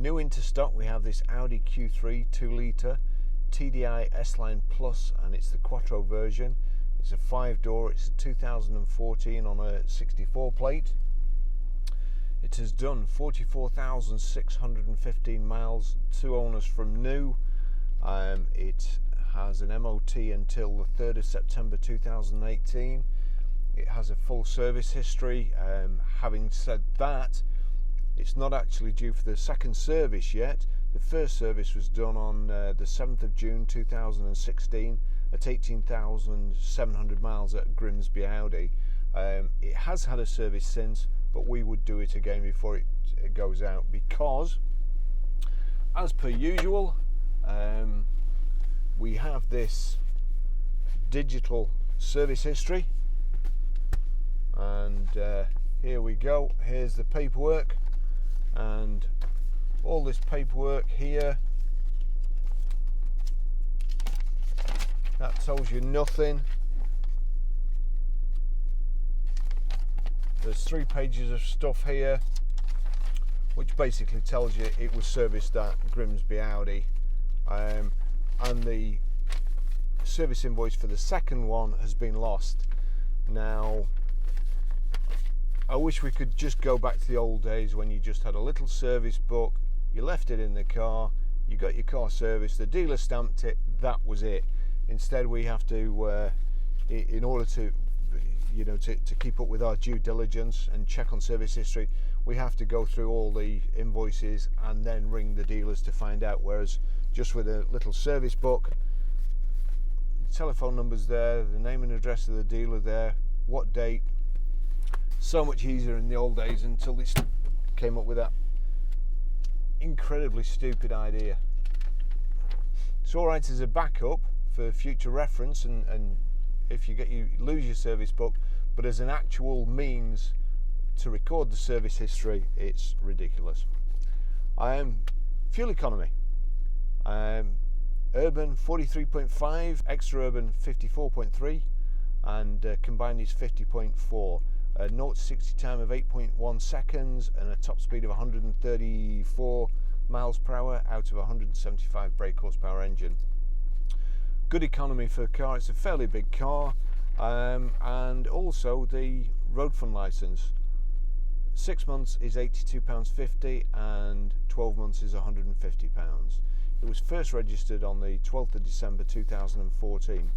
New into stock, we have this Audi Q3 2-litre TDI S-Line Plus, and it's the Quattro version. It's a 5-door, it's a 2014 on a 64 plate. It has done 44,615 miles, 2 owners from new. It has an MOT until the 3rd of September 2018. It has a full service history. Having said that, it's not actually due for the second service yet. The first service was done on the 7th of June 2016 at 18,700 miles at Grimsby Audi. It has had a service since, but we would do it again before it goes out, because as per usual, we have this digital service history, and here we go. Here's the paperwork, and all this paperwork here, that tells you nothing. There's 3 pages of stuff here which basically tells you it was serviced at Grimsby Audi, and the service invoice for the second one has been lost. Now, I wish we could just go back to the old days when you just had a little service book, you left it in the car, you got your car serviced, the dealer stamped it, that was it. Instead we have to, in order to, to keep up with our due diligence and check on service history, we have to go through all the invoices and then ring the dealers to find out, whereas just with a little service book, the telephone number's there, the name and address of the dealer there, what date. So much easier in the old days until they came up with that incredibly stupid idea. It's all right as a backup for future reference, and if you lose your service book, but as an actual means to record the service history, it's ridiculous. Fuel economy, urban 43.5, extra urban 54.3, and combined is 50.4. 0 to 60 time of 8.1 seconds and a top speed of 134 miles per hour out of a 175 brake horsepower engine. Good economy for a car. It's a fairly big car, and also the road fund license. 6 months is £82.50 and 12 months is £150. It was first registered on the 12th of December 2014.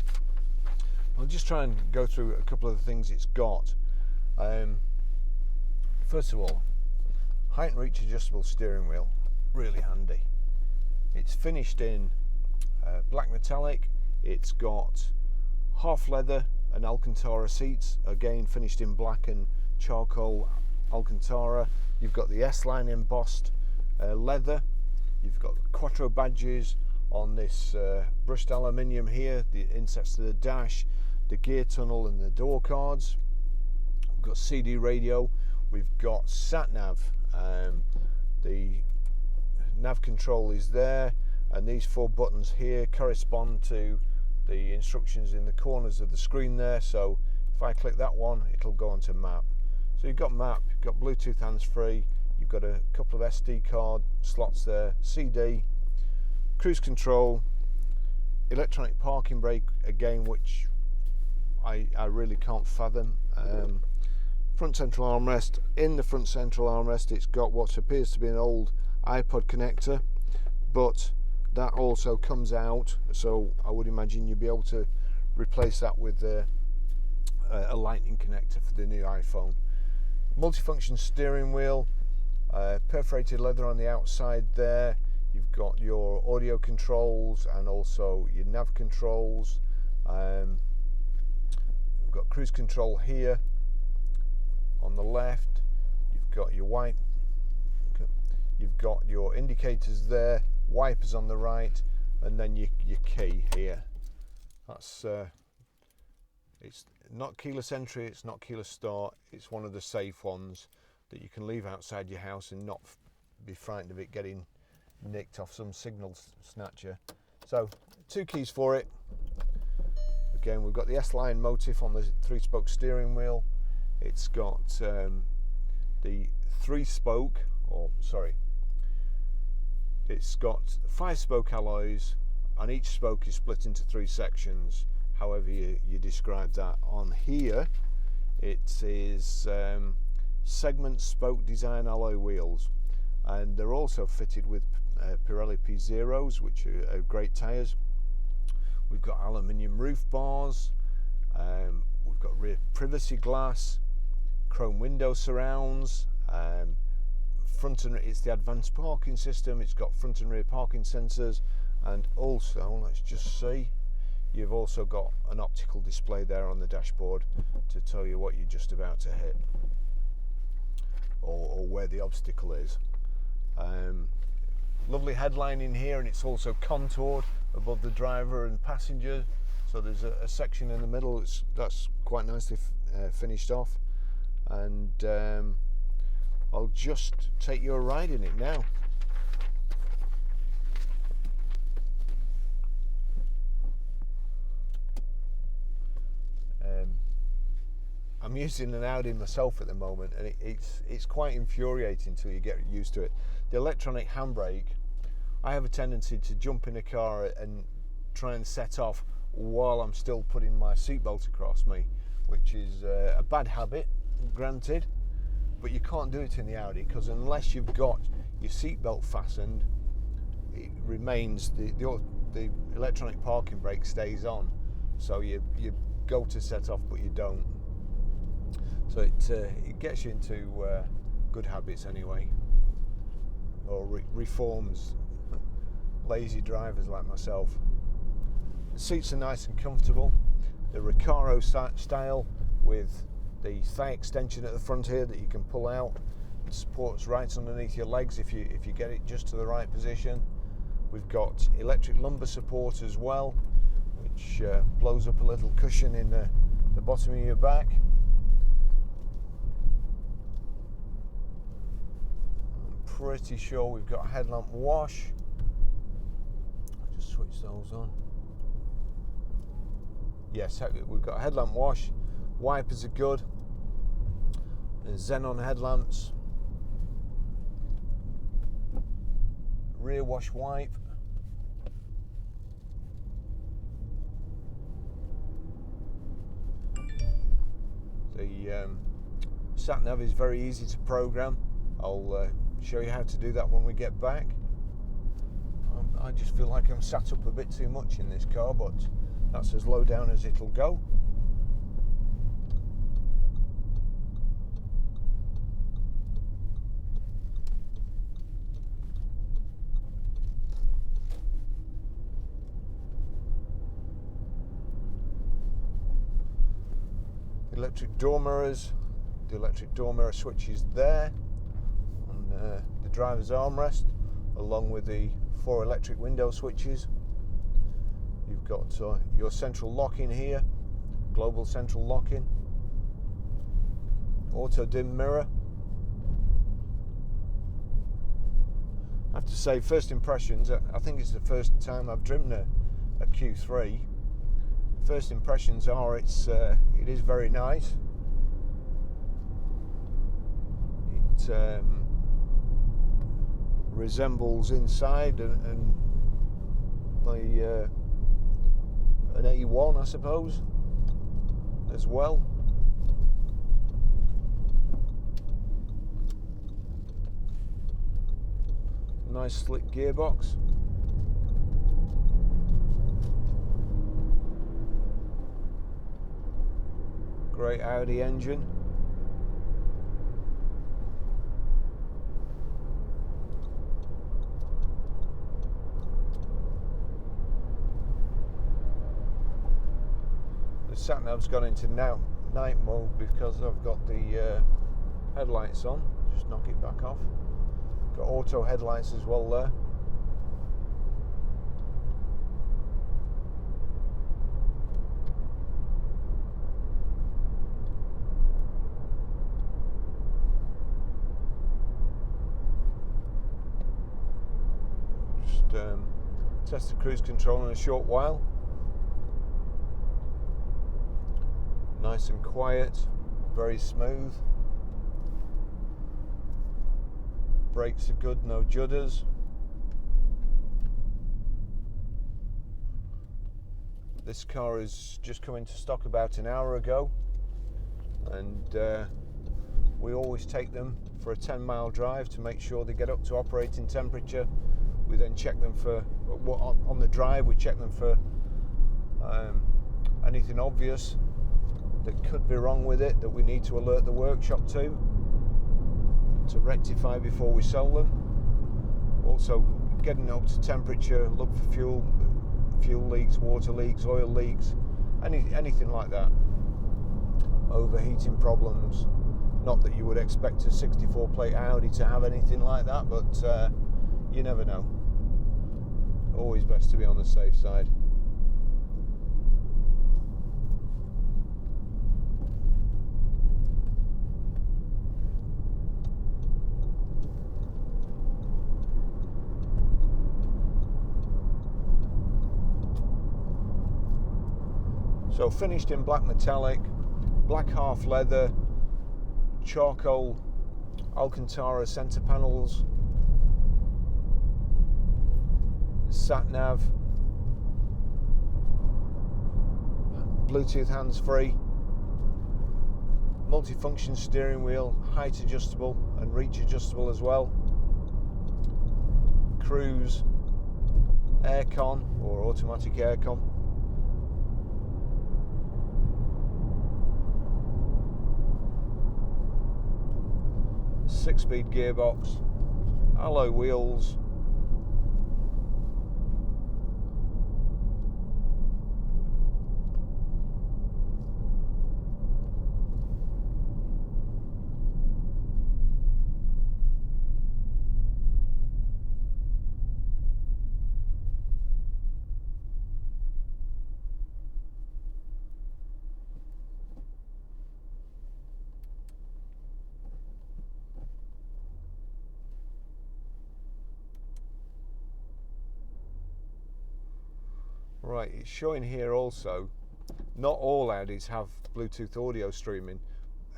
I'll just try and go through a couple of the things it's got. First of all, height and reach adjustable steering wheel, really handy. It's finished in black metallic. It's got half leather and Alcantara seats, again finished in black and charcoal Alcantara. You've got the S-Line embossed leather. You've got the Quattro badges on this brushed aluminium here, the insets to the dash, the gear tunnel and the door cards. We've got CD radio, we've got sat nav, the nav control is there, and these 4 buttons here correspond to the instructions in the corners of the screen there. So if I click that one, it'll go onto map. So you've got map, you've got Bluetooth hands-free, you've got a couple of SD card slots there, CD, cruise control, electronic parking brake again, which I really can't fathom. Front central armrest. In the front central armrest, it's got what appears to be an old iPod connector, but that also comes out, so I would imagine you'll be able to replace that with a lightning connector for the new iPhone. Multifunction steering wheel, perforated leather on the outside there. You've got your audio controls and also your nav controls. We've got cruise control here on the left. You've got your you've got your indicators there, wipers on the right, and then your key here. That's it's not keyless entry, it's not keyless start, it's one of the safe ones that you can leave outside your house and not be frightened of it getting nicked off some signal snatcher. So 2 keys for it. Again, we've got the S-Line motif on the 3-spoke steering wheel. It's got the 3-spoke, or sorry, It's got 5-spoke alloys, and each spoke is split into 3 sections, however you describe that. On here it is segment spoke design alloy wheels, and they're also fitted with Pirelli P0s, which are great tyres. We've got aluminium roof bars, we've got rear privacy glass, chrome window surrounds, it's the advanced parking system. It's got front and rear parking sensors, and also, let's just see, you've also got an optical display there on the dashboard to tell you what you're just about to hit, or where the obstacle is. Lovely headline in here, and it's also contoured above the driver and passenger, so there's a section in the middle that's quite nicely finished off. And I'll just take you a ride in it now. I'm using an Audi myself at the moment, and it's quite infuriating until you get used to it. The electronic handbrake, I have a tendency to jump in a car and try and set off while I'm still putting my seatbelt across me, which is a bad habit, granted, but you can't do it in the Audi, because unless you've got your seatbelt fastened, it remains, the electronic parking brake stays on, so you go to set off but you don't. So it gets you into good habits anyway, or reforms lazy drivers like myself. The seats are nice and comfortable. The Recaro style, with the thigh extension at the front here that you can pull out. It supports right underneath your legs if you get it just to the right position. We've got electric lumbar support as well, which blows up a little cushion in the bottom of your back. I'm pretty sure we've got a headlamp wash. I'll just switch those on. Yes, we've got a headlamp wash. Wipers are good. There's xenon headlamps. Rear wash wipe. The sat nav is very easy to program. I'll show you how to do that when we get back. I just feel like I'm sat up a bit too much in this car, but that's as low down as it'll go. Electric door mirrors. The electric door mirror switch is there on the driver's armrest, along with the 4 electric window switches. You've got your central locking here, global central locking, auto dim mirror. I have to say, first impressions, I think it's the first time I've driven a Q3. First impressions are it is very nice. It resembles inside an A1, I suppose, as well. Nice slick gearbox. Great Audi engine. The sat nav's gone into night mode because I've got the headlights on. Just knock it back off. Got auto headlights as well there. Test the cruise control in a short while. Nice and quiet, very smooth. Brakes are good, no judders. This car has just come into stock about an hour ago, and we always take them for a 10-mile drive to make sure they get up to operating temperature. We then check them for on the drive. We check them for anything obvious that could be wrong with it that we need to alert the workshop to rectify before we sell them. Also, getting up to temperature, look for fuel leaks, water leaks, oil leaks, anything like that. Overheating problems. Not that you would expect a 64 plate Audi to have anything like that, but you never know. Always best to be on the safe side. So finished in black metallic, black half leather, charcoal Alcantara centre panels, sat nav, Bluetooth hands-free, multifunction steering wheel, height adjustable and reach adjustable as well, cruise, aircon or automatic aircon, six-speed gearbox, alloy wheels, Right, it's showing here also, not all Audis have Bluetooth audio streaming.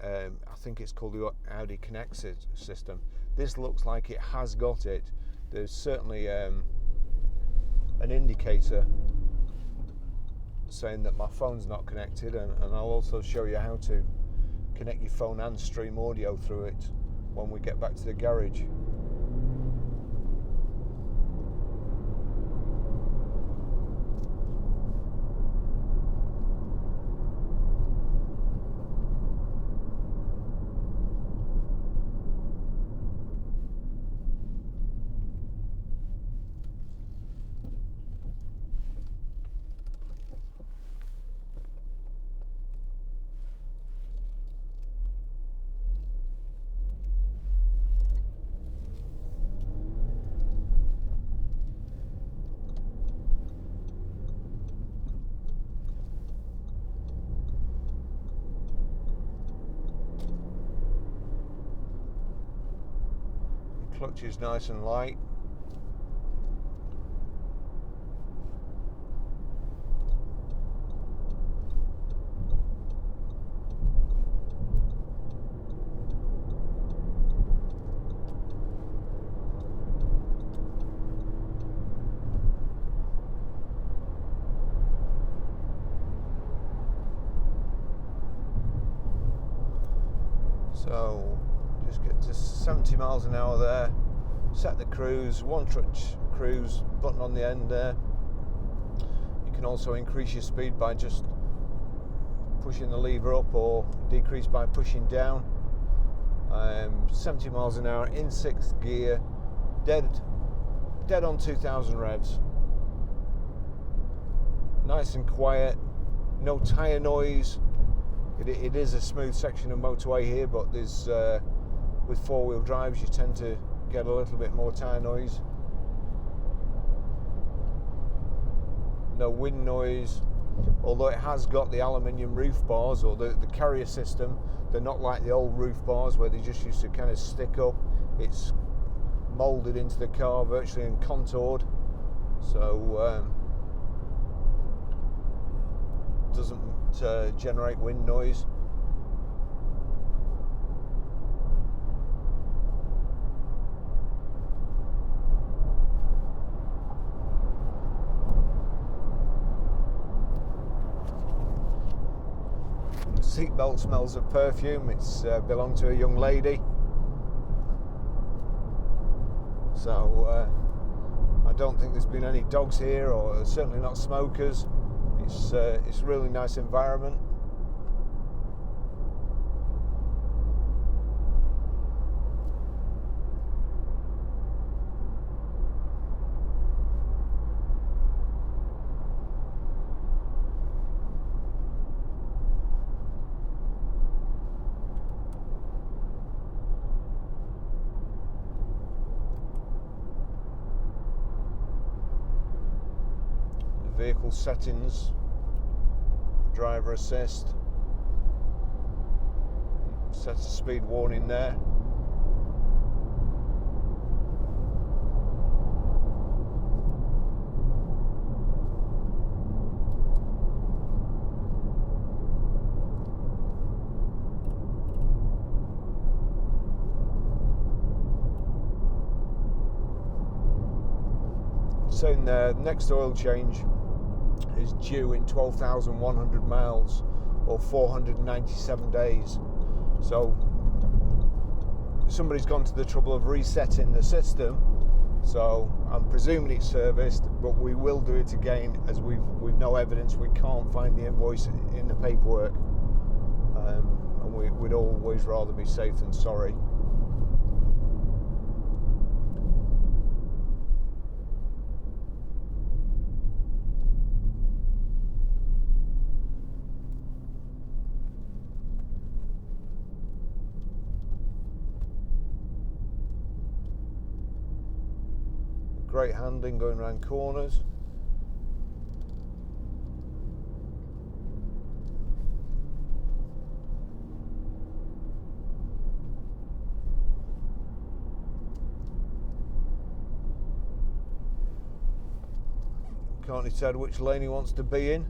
I think it's called the Audi Connect system. This looks like it has got it. There's certainly an indicator saying that my phone's not connected, and I'll also show you how to connect your phone and stream audio through it when we get back to the garage. Clutch is nice and light. So just get to 70 miles an hour there, set the cruise, one touch cruise button on the end there. You can also increase your speed by just pushing the lever up or decrease by pushing down. 70 miles an hour in 6th gear, dead on 2000 revs. Nice and quiet, no tyre noise. It is a smooth section of motorway here, but there's with four-wheel drives you tend to get a little bit more tyre noise. No wind noise, although it has got the aluminium roof bars or the carrier system. They're not like the old roof bars where they just used to kind of stick up. It's moulded into the car virtually and contoured, so doesn't generate wind noise. seatbelt smells of perfume. It's belonged to a young lady. So I don't think there's been any dogs here, or certainly not smokers. It's a really nice environment. Vehicle settings, driver assist, sets a speed warning there. Saying the next oil change is due in 12,100 miles or 497 days. So somebody's gone to the trouble of resetting the system. So I'm presuming it's serviced, but we will do it again, as we've no evidence. We can't find the invoice in the paperwork, and we'd always rather be safe than sorry. Great handling going around corners. Can't decide which lane he wants to be in.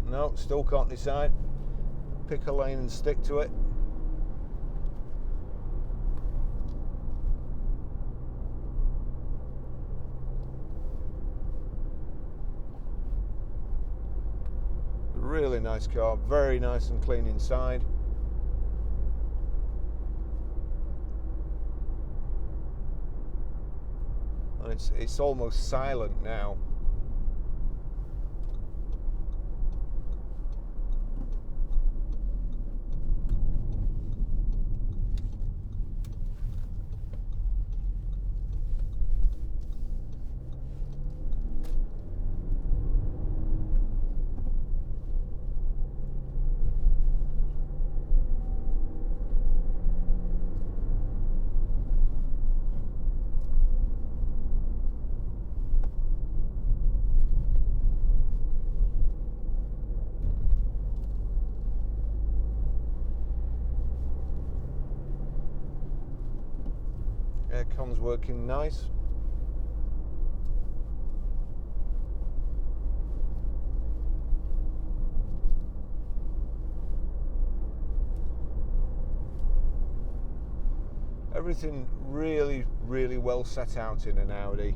No, still can't decide. Pick a lane and stick to it. Really nice car, very nice and clean inside. And it's almost silent now. Aircon's working nice. Everything really well set out in an Audi.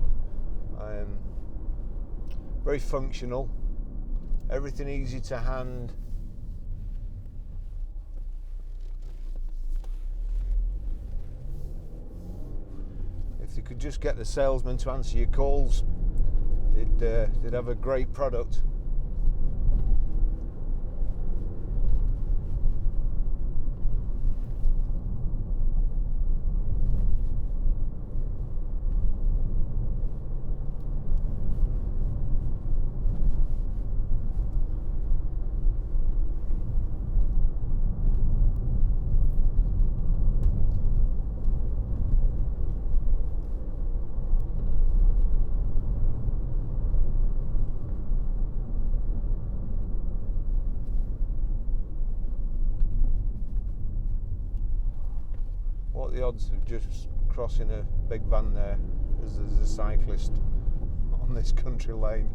Very functional. Everything easy to hand. If you could just get the salesman to answer your calls, they'd have a great product. What are the odds of just crossing a big van there as a cyclist on this country lane?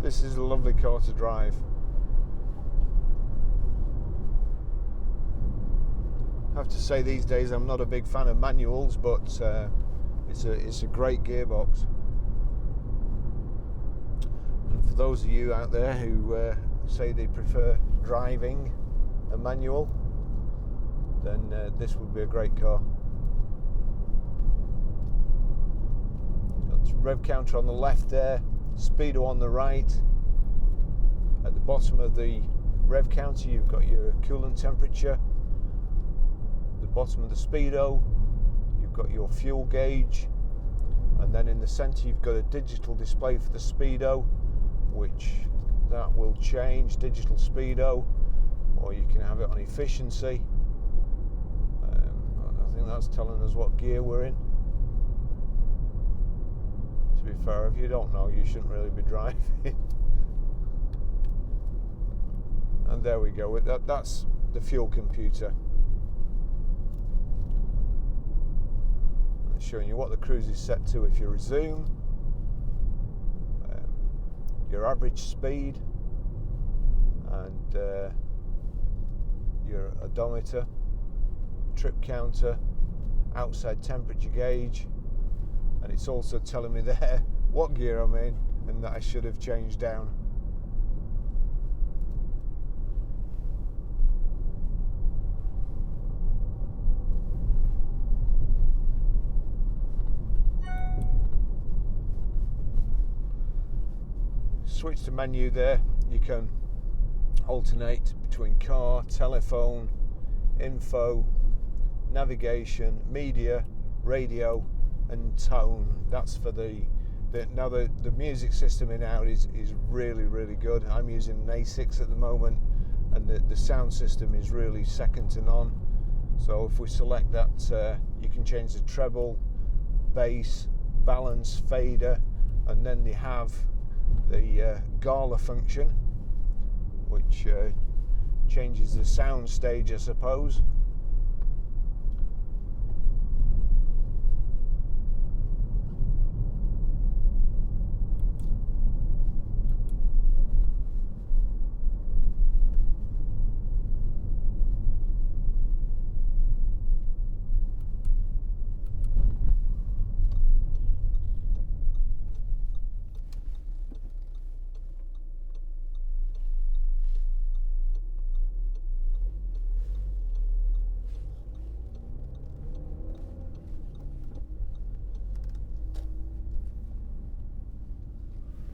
This is a lovely car to drive. have to say these days I'm not a big fan of manuals, but it's a great gearbox. And for those of you out there who say they prefer driving a manual, then this would be a great car. Got rev counter on the left there, speedo on the right. At the bottom of the rev counter you've got your coolant temperature. The bottom of the speedo you've got your fuel gauge, and then in the center you've got a digital display for the speedo, which that will change digital speedo, or you can have it on efficiency. I think that's telling us what gear we're in. To be fair, if you don't know, you shouldn't really be driving. And there we go. That's the fuel computer. It's showing you what the cruise is set to if you resume, your average speed, and your odometer, trip counter, outside temperature gauge, and it's also telling me there what gear I'm in and that I should have changed down. Switch to menu there. You can alternate between car, telephone, info, navigation, media, radio, and tone. That's for the music system in Audi is really, really good. I'm using an A6 at the moment, and the sound system is really second to none. So if we select that, you can change the treble, bass, balance, fader, and then they have the Gala function, which changes the sound stage, I suppose.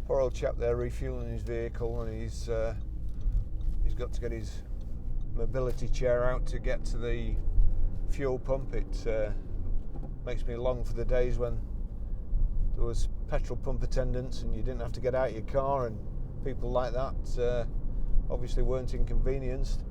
Poor old chap there refueling his vehicle, and he's got to get his mobility chair out to get to the fuel pump. It makes me long for the days when there was petrol pump attendants and you didn't have to get out of your car, and people like that obviously weren't inconvenienced.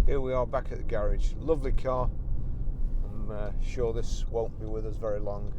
Here we are back at the garage. Lovely car. I'm sure this won't be with us very long.